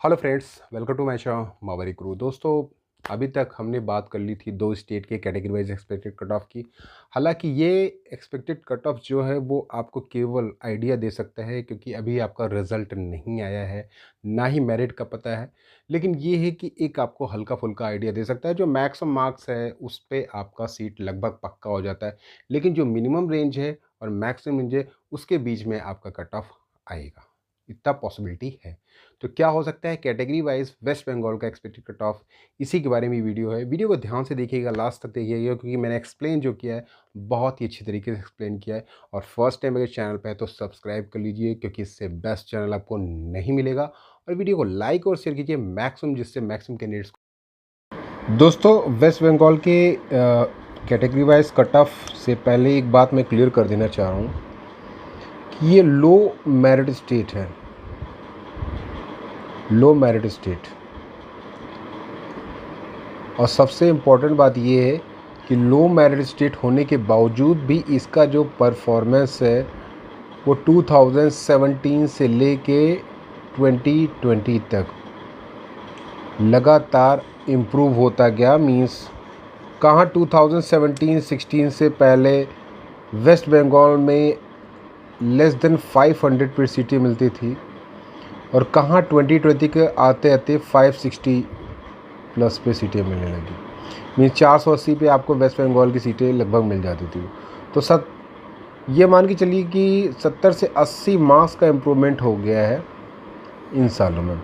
Hello friends, welcome to my channel मावरी crew. दोस्तों, अभी तक हमने बात कर ली थी दो स्टेट के category wise expected cut off की। हालांकि ये एक्सपेक्टेड कट ऑफ जो है वो आपको केवल आइडिया दे सकता है, क्योंकि अभी आपका रिजल्ट नहीं आया है, ना ही मेरिट का पता है। लेकिन ये है कि एक आपको हल्का फुल्का आइडिया दे सकता है। जो मैक्सिमम मार्क्स है उस पर आपका सीट लगभग पक्का हो जाता है, लेकिन जो मिनिमम रेंज है और मैक्सिमम रेंज है उसके बीच में आपका कट ऑफ आएगा, इतना पॉसिबिलिटी है। तो क्या हो सकता है कैटेगरी वाइज वेस्ट बंगाल का एक्सपेक्टेड कट ऑफ, इसी के बारे में वीडियो है। वीडियो को ध्यान से देखिएगा, लास्ट तक देखिएगा, क्योंकि मैंने एक्सप्लेन जो किया है बहुत ही अच्छी तरीके से एक्सप्लेन किया है। और फर्स्ट टाइम अगर चैनल पे है तो सब्सक्राइब कर लीजिए, क्योंकि इससे बेस्ट चैनल आपको नहीं मिलेगा। और वीडियो को लाइक और शेयर कीजिए मैक्सिमम, जिससे मैक्सिमम कैंडिडेट्स को। दोस्तों, वेस्ट बंगाल के कैटेगरी वाइज कट ऑफ से पहले एक बात मैं क्लियर कर देना चाह रहा हूँ कि ये लो मेरिट स्टेट है, लो मेरिट स्टेट। और सबसे इम्पोर्टेंट बात ये है कि लो मेरिट स्टेट होने के बावजूद भी इसका जो परफॉर्मेंस है वो 2017 से लेके 2020 तक लगातार इम्प्रूव होता गया। मींस कहाँ 2017-16 से पहले वेस्ट बंगाल में लेस देन 500 पर सीटें मिलती थी, और कहाँ 2020 के आते आते 560 प्लस पे सीटें मिलने लगी। मीन्स 480 पे आपको वेस्ट बंगाल की सीटें लगभग मिल जाती थी। तो ये मान के चलिए कि 70 से 80 मार्क्स का इम्प्रूवमेंट हो गया है इन सालों में।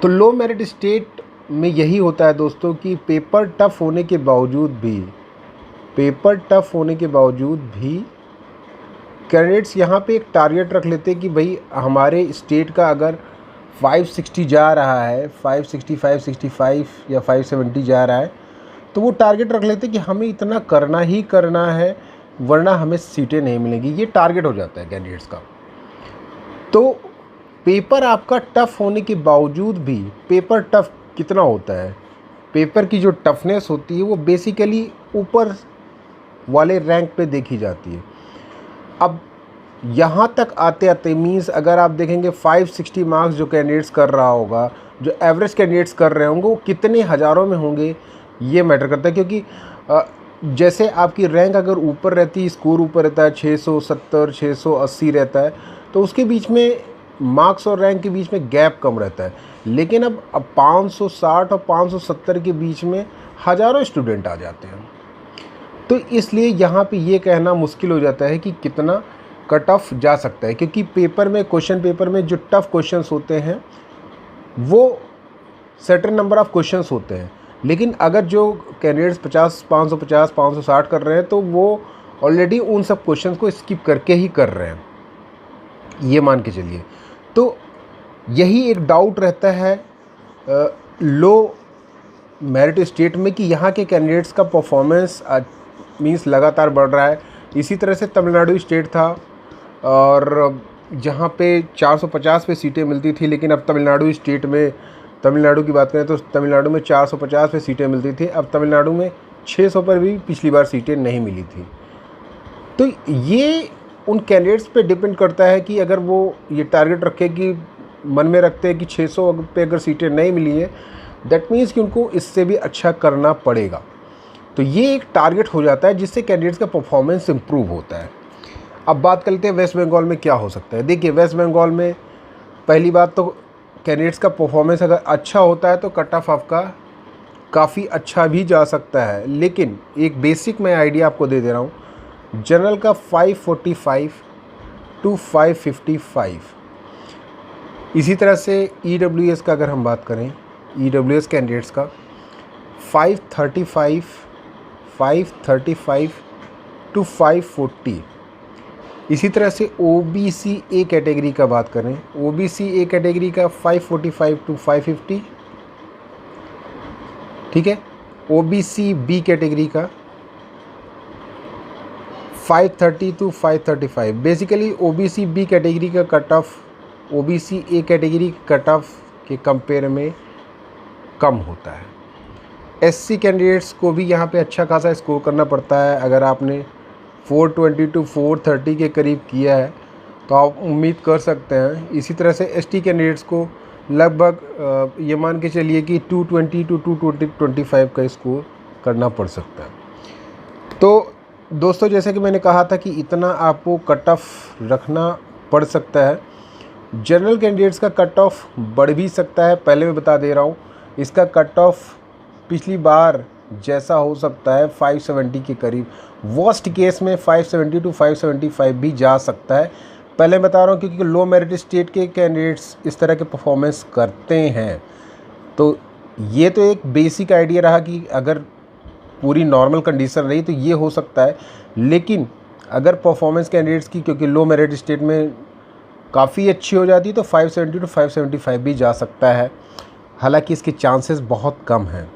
तो लो मेरिट स्टेट में यही होता है दोस्तों कि पेपर टफ होने के बावजूद भी कैंडिडेट्स यहाँ पे एक टारगेट रख लेते हैं कि भाई हमारे स्टेट का अगर 560 जा रहा है, 560, 565 या 570 जा रहा है, तो वो टारगेट रख लेते हैं कि हमें इतना करना ही करना है, वरना हमें सीटें नहीं मिलेंगी। ये टारगेट हो जाता है कैंडिडेट्स का। तो पेपर आपका टफ होने के बावजूद भी, पेपर टफ कितना होता है, पेपर की जो टफनेस होती है वो बेसिकली ऊपर वाले रैंक पे देखी जाती है। अब यहाँ तक आते आते मीन्स अगर आप देखेंगे 560 मार्क्स जो कैंडिडेट्स कर रहा होगा, जो एवरेज कैंडिडेट्स कर रहे होंगे, वो कितने हज़ारों में होंगे ये मैटर करता है। क्योंकि जैसे आपकी रैंक अगर ऊपर रहती है, स्कोर ऊपर रहता है, 670 680 रहता है, तो उसके बीच में मार्क्स और रैंक के बीच में गैप कम रहता है। लेकिन अब 560 और 570 के बीच में हज़ारों स्टूडेंट आ जाते हैं। तो इसलिए यहाँ पे ये कहना मुश्किल हो जाता है कि कितना कट ऑफ जा सकता है, क्योंकि क्वेश्चन पेपर में जो टफ क्वेश्चंस होते हैं वो सर्टेन नंबर ऑफ क्वेश्चंस होते हैं। लेकिन अगर जो कैंडिडेट्स 550 560 कर रहे हैं तो वो ऑलरेडी उन सब क्वेश्चंस को स्किप करके ही कर रहे हैं, ये मान के चलिए। तो यही एक डाउट रहता है लो मेरिट स्टेट में कि यहाँ के कैंडिडेट्स का परफॉर्मेंस मीन्स लगातार बढ़ रहा है। इसी तरह से तमिलनाडु स्टेट था, और जहाँ पे 450 पे सीटें मिलती थी, लेकिन अब तमिलनाडु स्टेट में, तमिलनाडु की बात करें तो तमिलनाडु में 450 पे सीटें मिलती थी, अब तमिलनाडु में 600 पर भी पिछली बार सीटें नहीं मिली थी। तो ये उन कैंडिडेट्स पे डिपेंड करता है कि अगर वो ये टारगेट रखे कि मन में रखते हैं कि 600 पे अगर सीटें नहीं मिली है, दैट मीन्स कि उनको इससे भी अच्छा करना पड़ेगा। तो ये एक टारगेट हो जाता है जिससे कैंडिडेट्स का परफॉर्मेंस इम्प्रूव होता है। अब बात करते हैं वेस्ट बंगाल में क्या हो सकता है। देखिए, वेस्ट बंगाल में पहली बात तो कैंडिडेट्स का परफॉर्मेंस अगर अच्छा होता है तो कट ऑफ आपका काफ़ी अच्छा भी जा सकता है। लेकिन एक बेसिक मैं आइडिया आपको दे दे रहा हूँ, जनरल का 545 टू 555। इसी तरह से EWS का अगर हम बात करें, EWS कैंडिडेट्स का 535 टू 540। इसी तरह से OBC ए कैटेगरी का बात करें, OBC ए कैटेगरी का 545 टू 550, ठीक है। OBC बी कैटेगरी का 530 to 535। Basically OBC B category का cut off OBC A category cut off के कंपेयर में कम होता है। SC कैंडिडेट्स को भी यहाँ पे अच्छा खासा स्कोर करना पड़ता है। अगर आपने 420 टू 430 के करीब किया है तो आप उम्मीद कर सकते हैं। इसी तरह से ST कैंडिडेट्स को लगभग ये मान के चलिए कि 220 टू 225 का स्कोर करना पड़ सकता है। तो दोस्तों जैसे कि मैंने कहा था कि इतना आपको कट ऑफ रखना पड़ सकता है। जनरल कैंडिडेट्स का कट ऑफ बढ़ भी सकता है, पहले मैं बता दे रहा हूँ। इसका कट ऑफ पिछली बार जैसा हो सकता है 570 के करीब, वर्स्ट केस में 570 टू 575 भी जा सकता है। पहले बता रहा हूँ क्योंकि लो मेरिट स्टेट के कैंडिडेट्स इस तरह के परफॉर्मेंस करते हैं। तो ये तो एक बेसिक आइडिया रहा कि अगर पूरी नॉर्मल कंडीशन रही तो ये हो सकता है, लेकिन अगर परफॉर्मेंस कैंडिडेट्स की क्योंकि लो मेरिट स्टेट में काफ़ी अच्छी हो जाती है तो 570 टू 575 भी जा सकता है, हालांकि इसके चांसेस बहुत कम हैं।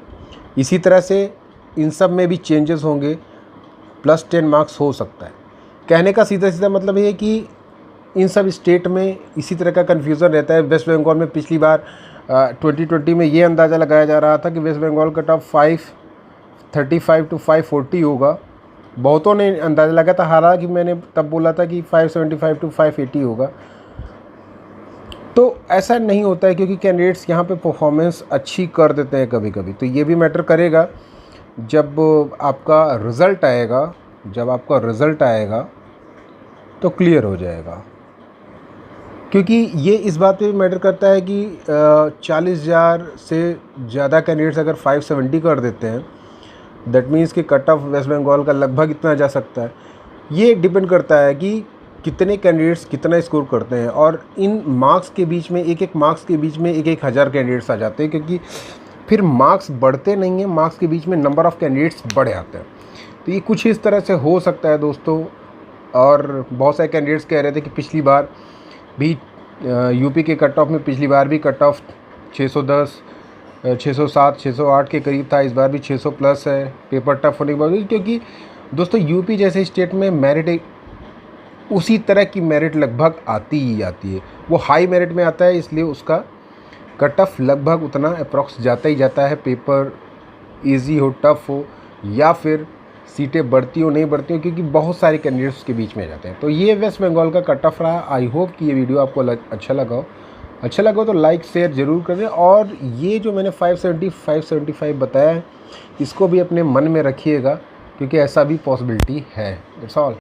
इसी तरह से इन सब में भी चेंजेस होंगे, +10 मार्क्स हो सकता है। कहने का सीधा सीधा मतलब ये है कि इन सब स्टेट में इसी तरह का कन्फ्यूज़न रहता है। वेस्ट बंगाल में पिछली बार 2020 में ये अंदाज़ा लगाया जा रहा था कि वेस्ट बंगाल का टॉप 535 टू 540 होगा, बहुतों ने अंदाज़ा लगा था, हालांकि मैंने तब बोला था कि 575 टू 580 होगा। तो ऐसा नहीं होता है क्योंकि कैंडिडेट्स यहाँ पे परफॉर्मेंस अच्छी कर देते हैं कभी कभी। तो ये भी मैटर करेगा जब आपका रिज़ल्ट आएगा, तो क्लियर हो जाएगा। क्योंकि ये इस बात पे भी मैटर करता है कि 40,000 से ज़्यादा कैंडिडेट्स अगर 570 कर देते हैं, दैट मीन्स कि कट ऑफ वेस्ट बंगाल का लगभग इतना जा सकता है। ये डिपेंड करता है कि कितने कैंडिडेट्स कितना स्कोर करते हैं, और इन मार्क्स के बीच में एक मार्क्स के बीच में एक हज़ार कैंडिडेट्स आ जाते हैं, क्योंकि फिर मार्क्स बढ़ते नहीं हैं, मार्क्स के बीच में नंबर ऑफ़ कैंडिडेट्स बढ़ जाते हैं। तो ये कुछ इस तरह से हो सकता है दोस्तों। और बहुत सारे कैंडिडेट्स कह रहे थे कि पिछली बार भी यूपी के कट ऑफ में पिछली बार भी कट ऑफ 610, 607, 608 के करीब था, इस बार भी 600 प्लस है पेपर टफ होने के बावजूद। क्योंकि दोस्तों यूपी जैसे स्टेट में मेरिट उसी तरह की मेरिट लगभग आती ही आती है, वो हाई मेरिट में आता है, इसलिए उसका कट ऑफ लगभग उतना अप्रॉक्स जाता ही जाता है। पेपर इजी हो, टफ हो, या फिर सीटें बढ़ती हो नहीं बढ़ती हो, क्योंकि बहुत सारे कैंडिडेट्स के बीच में जाते हैं। तो ये वेस्ट बंगाल का कट ऑफ रहा। आई होप कि ये वीडियो आपको अच्छा लगा हो तो लाइक शेयर ज़रूर करें। और ये जो मैंने 570 575 बताया है, इसको भी अपने मन में रखिएगा, क्योंकि ऐसा भी पॉसिबिलिटी है। That's all.